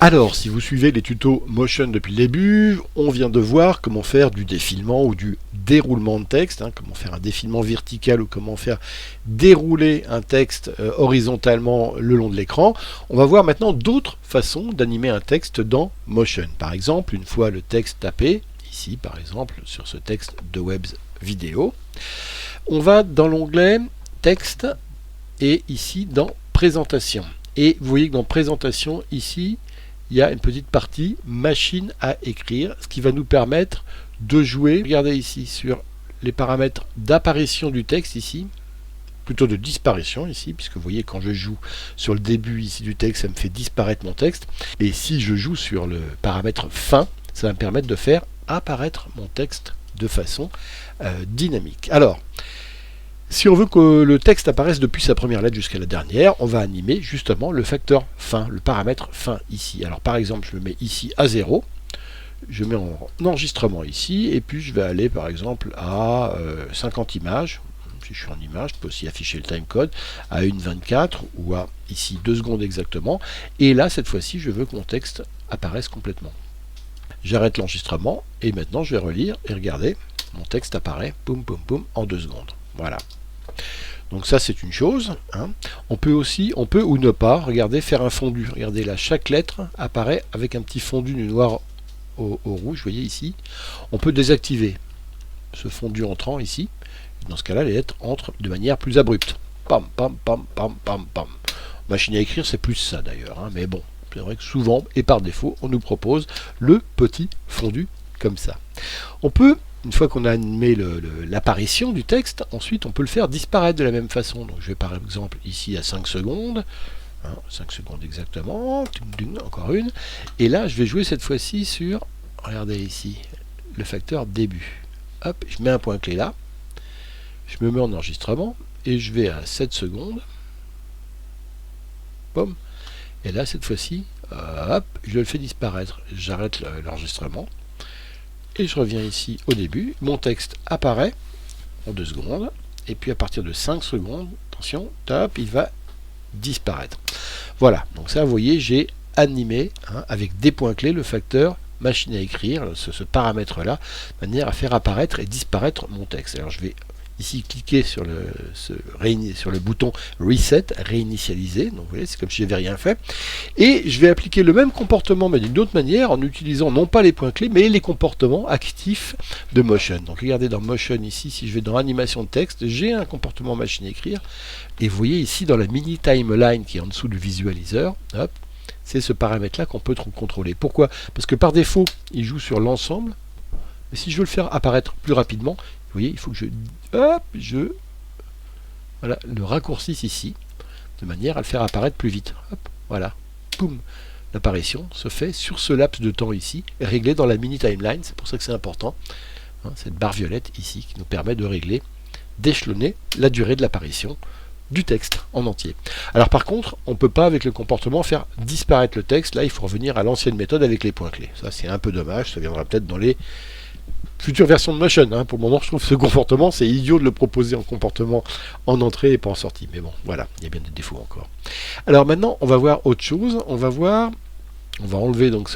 Alors, si vous suivez les tutos Motion depuis le début, on vient de voir comment faire du défilement ou du déroulement de texte, comment faire un défilement vertical ou comment faire dérouler un texte horizontalement le long de l'écran. On va voir maintenant d'autres façons d'animer un texte dans Motion. Par exemple, une fois le texte tapé, ici par exemple sur ce texte de web vidéo, on va dans l'onglet texte et ici dans présentation. Et vous voyez que dans présentation ici, il y a une petite partie machine à écrire, ce qui va nous permettre de jouer. Regardez ici sur les paramètres d'apparition du texte ici, plutôt de disparition ici, puisque vous voyez quand je joue sur le début ici du texte, ça me fait disparaître mon texte. Et si je joue sur le paramètre fin, ça va me permettre de faire apparaître mon texte de façon dynamique. Alors, si on veut que le texte apparaisse depuis sa première lettre jusqu'à la dernière, on va animer justement le facteur fin, le paramètre fin ici. Alors par exemple, je me mets ici à 0, je mets en enregistrement ici, et puis je vais aller par exemple à 50 images. Si je suis en image, je peux aussi afficher le timecode à 1,24 ou à ici 2 secondes exactement. Et là, cette fois-ci, je veux que mon texte apparaisse complètement. J'arrête l'enregistrement, et maintenant je vais relire, et regardez, mon texte apparaît, poum poum poum, en 2 secondes. Voilà. Donc ça c'est une chose. On peut ou ne pas, regardez, faire un fondu. Regardez là, chaque lettre apparaît avec un petit fondu du noir au rouge, vous voyez ici. On peut désactiver ce fondu entrant ici. Dans ce cas-là, les lettres entrent de manière plus abrupte. Pam, pam, pam, pam, pam, pam. Machine à écrire, c'est plus ça d'ailleurs, mais bon, c'est vrai que souvent, et par défaut, on nous propose le petit fondu comme ça. On peut, une fois qu'on a animé l'apparition du texte, ensuite on peut le faire disparaître de la même façon. Donc je vais par exemple ici à 5 secondes, 5 secondes exactement, encore une, et là je vais jouer cette fois-ci sur, regardez ici, le facteur début. Hop, je mets un point clé là, je me mets en enregistrement, et je vais à 7 secondes, boum, et là cette fois-ci, hop, je le fais disparaître, j'arrête l'enregistrement, et je reviens ici au début, mon texte apparaît en 2 secondes, et puis à partir de 5 secondes, attention, top, il va disparaître. Voilà, donc ça vous voyez, j'ai animé avec des points clés le facteur machine à écrire, ce paramètre là, de manière à faire apparaître et disparaître mon texte. Alors je vais ici cliquer sur le bouton Reset, réinitialiser, donc vous voyez, c'est comme si je n'avais rien fait, et je vais appliquer le même comportement mais d'une autre manière en utilisant non pas les points clés mais les comportements actifs de Motion. Donc regardez dans Motion ici, si je vais dans animation de texte, j'ai un comportement machine à écrire, et vous voyez ici dans la mini timeline qui est en dessous du visualiseur, hop, c'est ce paramètre là qu'on peut contrôler. Pourquoi? Parce que par défaut il joue sur l'ensemble, mais si je veux le faire apparaître plus rapidement, vous voyez, il faut que je le raccourcisse ici, de manière à le faire apparaître plus vite. Hop, voilà, boum, l'apparition se fait sur ce laps de temps ici, réglé dans la mini timeline, c'est pour ça que c'est important, cette barre violette ici, qui nous permet de régler, d'échelonner la durée de l'apparition du texte en entier. Alors par contre, on ne peut pas avec le comportement faire disparaître le texte, là il faut revenir à l'ancienne méthode avec les points clés. Ça c'est un peu dommage, ça viendra peut-être dans les future version de Motion. Pour le moment, je trouve ce comportement, c'est idiot de le proposer en comportement en entrée et pas en sortie. Mais bon, voilà, il y a bien des défauts encore. Alors maintenant, on va voir autre chose. On va enlever donc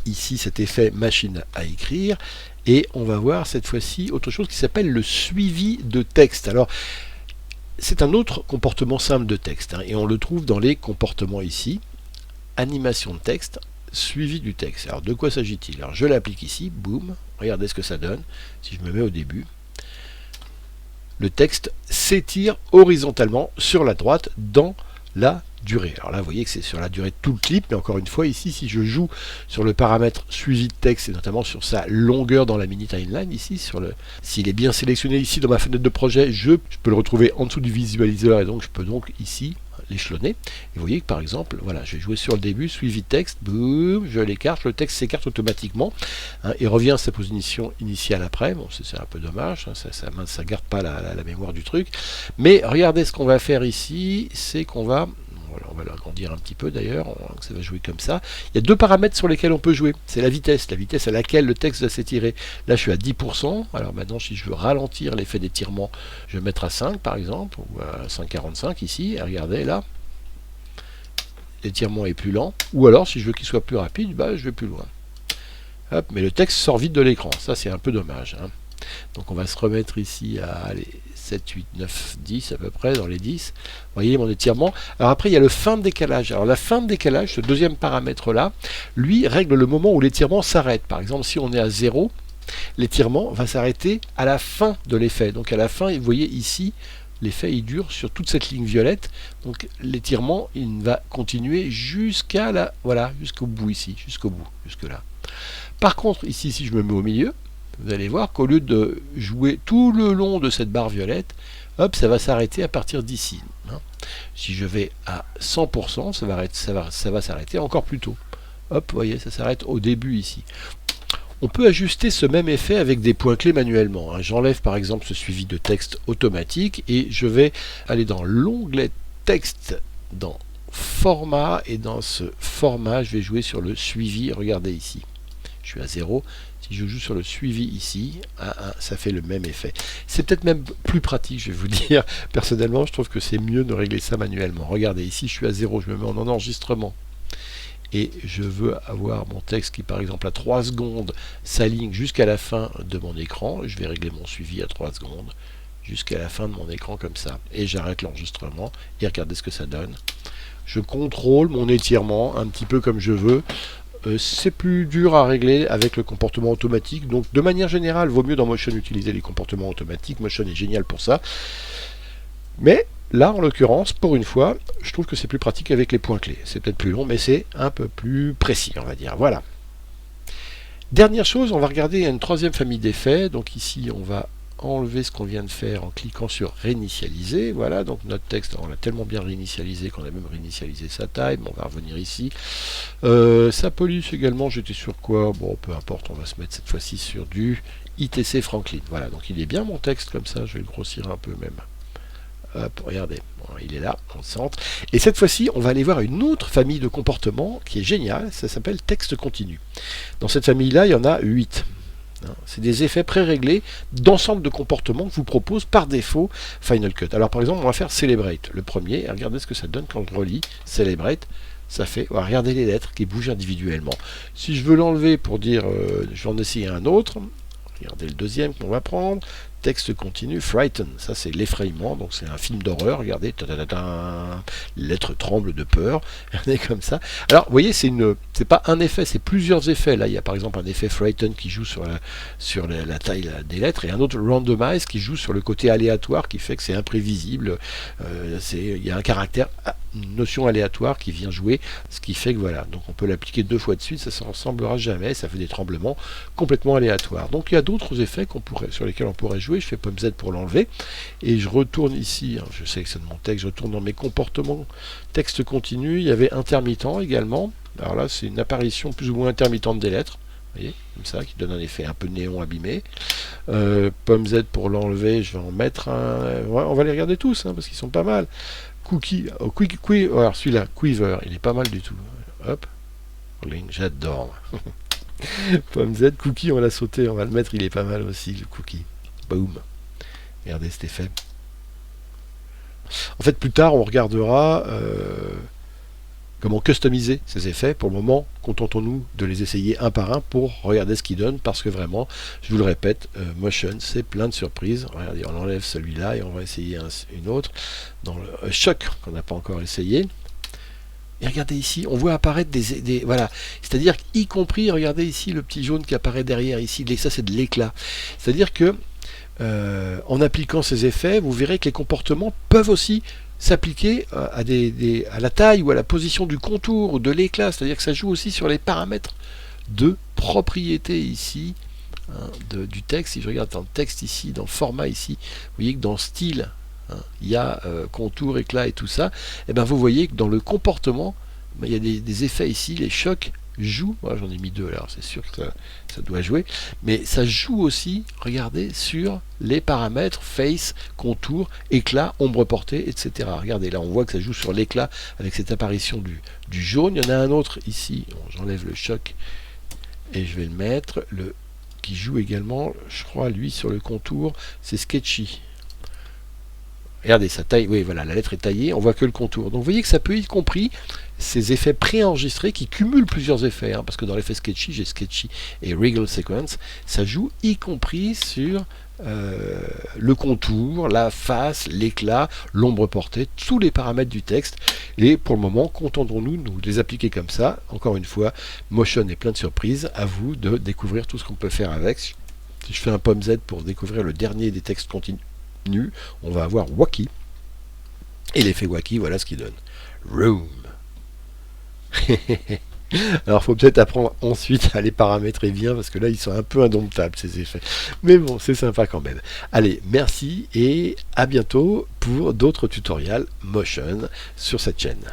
ici cet effet machine à écrire et on va voir cette fois-ci autre chose qui s'appelle le suivi de texte. Alors, c'est un autre comportement simple de texte et on le trouve dans les comportements ici. Animation de texte, suivi du texte. Alors de quoi s'agit-il? Alors je l'applique ici, boum, regardez ce que ça donne. Si je me mets au début, le texte s'étire horizontalement sur la droite dans la durée. Alors là vous voyez que c'est sur la durée de tout le clip, mais encore une fois ici si je joue sur le paramètre suivi de texte et notamment sur sa longueur dans la mini timeline ici, s'il est bien sélectionné ici dans ma fenêtre de projet, je peux le retrouver en dessous du visualiseur et donc je peux donc ici l'échelonner. Et vous voyez que par exemple, voilà, je vais jouer sur le début, suivi de texte, boum, je l'écarte, le texte s'écarte automatiquement et revient à sa position initiale après. Bon, c'est un peu dommage, ça garde pas la mémoire du truc. Mais regardez ce qu'on va faire ici, c'est qu'on va, voilà, on va l'agrandir un petit peu d'ailleurs, ça va jouer comme ça. Il y a deux paramètres sur lesquels on peut jouer. C'est la vitesse à laquelle le texte va s'étirer. Là je suis à 10%, alors maintenant si je veux ralentir l'effet d'étirement, je vais mettre à 5 par exemple, ou à 5,45 ici, et regardez là, l'étirement est plus lent, ou alors si je veux qu'il soit plus rapide, bah, je vais plus loin. Hop, mais le texte sort vite de l'écran, ça c'est un peu dommage. Hein. Donc on va se remettre ici à allez, 7, 8, 9, 10 à peu près, dans les 10. Vous voyez mon étirement. Alors après il y a le fin de décalage. Alors la fin de décalage, ce deuxième paramètre là, lui règle le moment où l'étirement s'arrête. Par exemple si on est à 0, l'étirement va s'arrêter à la fin de l'effet. Donc à la fin, vous voyez ici, l'effet il dure sur toute cette ligne violette. Donc l'étirement il va continuer jusqu'à la, voilà, jusqu'au bout ici, jusqu'au bout, jusque là. Par contre ici, si je me mets au milieu, vous allez voir qu'au lieu de jouer tout le long de cette barre violette, hop, ça va s'arrêter à partir d'ici. Hein. Si je vais à 100%, ça va s'arrêter encore plus tôt. Hop, vous voyez, ça s'arrête au début ici. On peut ajuster ce même effet avec des points clés manuellement. Hein. J'enlève par exemple ce suivi de texte automatique et je vais aller dans l'onglet texte, dans format, et dans ce format, je vais jouer sur le suivi. Regardez ici, je suis à 0. Si je joue sur le suivi ici, ça fait le même effet. C'est peut-être même plus pratique, je vais vous dire. Personnellement, je trouve que c'est mieux de régler ça manuellement. Regardez, ici, je suis à 0, je me mets en enregistrement. Et je veux avoir mon texte qui, par exemple, à 3 secondes, s'aligne jusqu'à la fin de mon écran. Je vais régler mon suivi à 3 secondes, jusqu'à la fin de mon écran comme ça. Et j'arrête l'enregistrement, et regardez ce que ça donne. Je contrôle mon étirement un petit peu comme je veux. C'est plus dur à régler avec le comportement automatique. Donc de manière générale, vaut mieux dans Motion utiliser les comportements automatiques. Motion est génial pour ça. Mais là, en l'occurrence, pour une fois, je trouve que c'est plus pratique avec les points clés. C'est peut-être plus long, mais c'est un peu plus précis, on va dire. Voilà. Dernière chose, on va regarder une troisième famille d'effets. Donc ici, on va enlever ce qu'on vient de faire en cliquant sur réinitialiser. Voilà, donc notre texte, on l'a tellement bien réinitialisé qu'on a même réinitialisé sa taille. On va revenir ici. Sa police également, j'étais sur quoi? Bon, peu importe, on va se mettre cette fois-ci sur du ITC Franklin. Voilà, donc il est bien mon texte comme ça, je vais le grossir un peu même. Hop, regardez, bon, il est là, on le centre. Et cette fois-ci, on va aller voir une autre famille de comportements qui est géniale, ça s'appelle texte continu. Dans cette famille-là, il y en a 8. C'est des effets pré-réglés d'ensemble de comportements que vous propose par défaut Final Cut. Alors par exemple, on va faire Celebrate, le premier, et regardez ce que ça donne quand je relis Celebrate. Ça fait, voilà, regardez les lettres qui bougent individuellement. Si je veux l'enlever pour dire, je vais en essayer un autre, regardez le deuxième qu'on va prendre, texte continu, Frighten, ça c'est l'effrayement, donc c'est un film d'horreur, regardez, les lettres tremblent de peur, regardez comme ça. Alors vous voyez, c'est pas un effet, c'est plusieurs effets. Là il y a par exemple un effet Frighten qui joue sur la taille des lettres, et un autre Randomize qui joue sur le côté aléatoire qui fait que c'est imprévisible. Il y a un caractère, une notion aléatoire qui vient jouer, ce qui fait que voilà, donc on peut l'appliquer 2 fois de suite, ça ne ressemblera jamais, ça fait des tremblements complètement aléatoires. Donc il y a d'autres effets sur lesquels on pourrait jouer. Je fais pomme Z pour l'enlever et je retourne ici, hein, je sélectionne mon texte, je retourne dans mes comportements, texte continu. Il y avait intermittent également. Alors là c'est une apparition plus ou moins intermittente des lettres, vous voyez, comme ça, qui donne un effet un peu néon abîmé. Pomme Z pour l'enlever, je vais en mettre un, ouais, on va les regarder tous, hein, parce qu'ils sont pas mal. Cookie, alors celui-là, Quiver, il est pas mal du tout. Hop, j'adore. Pomme Z, Cookie, on l'a sauté, on va le mettre, il est pas mal aussi, le Cookie. Boum. Regardez cet effet. En fait, plus tard, on regardera comment customiser ces effets. Pour le moment, contentons-nous de les essayer un par un pour regarder ce qu'ils donnent, parce que vraiment, je vous le répète, Motion, c'est plein de surprises. Regardez, on enlève celui-là et on va essayer une autre. Dans le Shock, qu'on n'a pas encore essayé. Et regardez ici, on voit apparaître des voilà, c'est-à-dire y compris, regardez ici le petit jaune qui apparaît derrière ici, ça c'est de l'éclat. C'est-à-dire que en appliquant ces effets, vous verrez que les comportements peuvent aussi s'appliquer à la taille ou à la position du contour ou de l'éclat, c'est-à-dire que ça joue aussi sur les paramètres de propriété ici, hein, du texte. Si je regarde dans le texte ici, dans le format ici, vous voyez que dans style, hein, il y a contour, éclat et tout ça, et bien vous voyez que dans le comportement, il y a des effets ici, les chocs joue, moi j'en ai mis 2 alors c'est sûr que ça doit jouer, mais ça joue aussi, regardez, sur les paramètres face, contour, éclat, ombre portée, etc. Regardez, là on voit que ça joue sur l'éclat avec cette apparition du jaune. Il y en a un autre ici, bon, j'enlève le choc et je vais le mettre, qui joue également, je crois, lui sur le contour, c'est Sketchy. Regardez, sa taille, oui voilà, la lettre est taillée, on voit que le contour. Donc vous voyez que ça peut y compris ces effets préenregistrés qui cumulent plusieurs effets, hein, parce que dans l'effet Sketchy, j'ai Sketchy et Wriggle Sequence, ça joue y compris sur le contour, la face, l'éclat, l'ombre portée, tous les paramètres du texte. Et pour le moment, contentons-nous de nous les appliquer comme ça. Encore une fois, Motion est plein de surprises. À vous de découvrir tout ce qu'on peut faire avec. Si je fais un pomme Z pour découvrir le dernier des textes continus, on va avoir Wacky. Et l'effet Wacky, voilà ce qu'il donne. Room. Alors, il faut peut-être apprendre ensuite à les paramétrer bien, parce que là, ils sont un peu indomptables, ces effets. Mais bon, c'est sympa quand même. Allez, merci et à bientôt pour d'autres tutoriels Motion sur cette chaîne.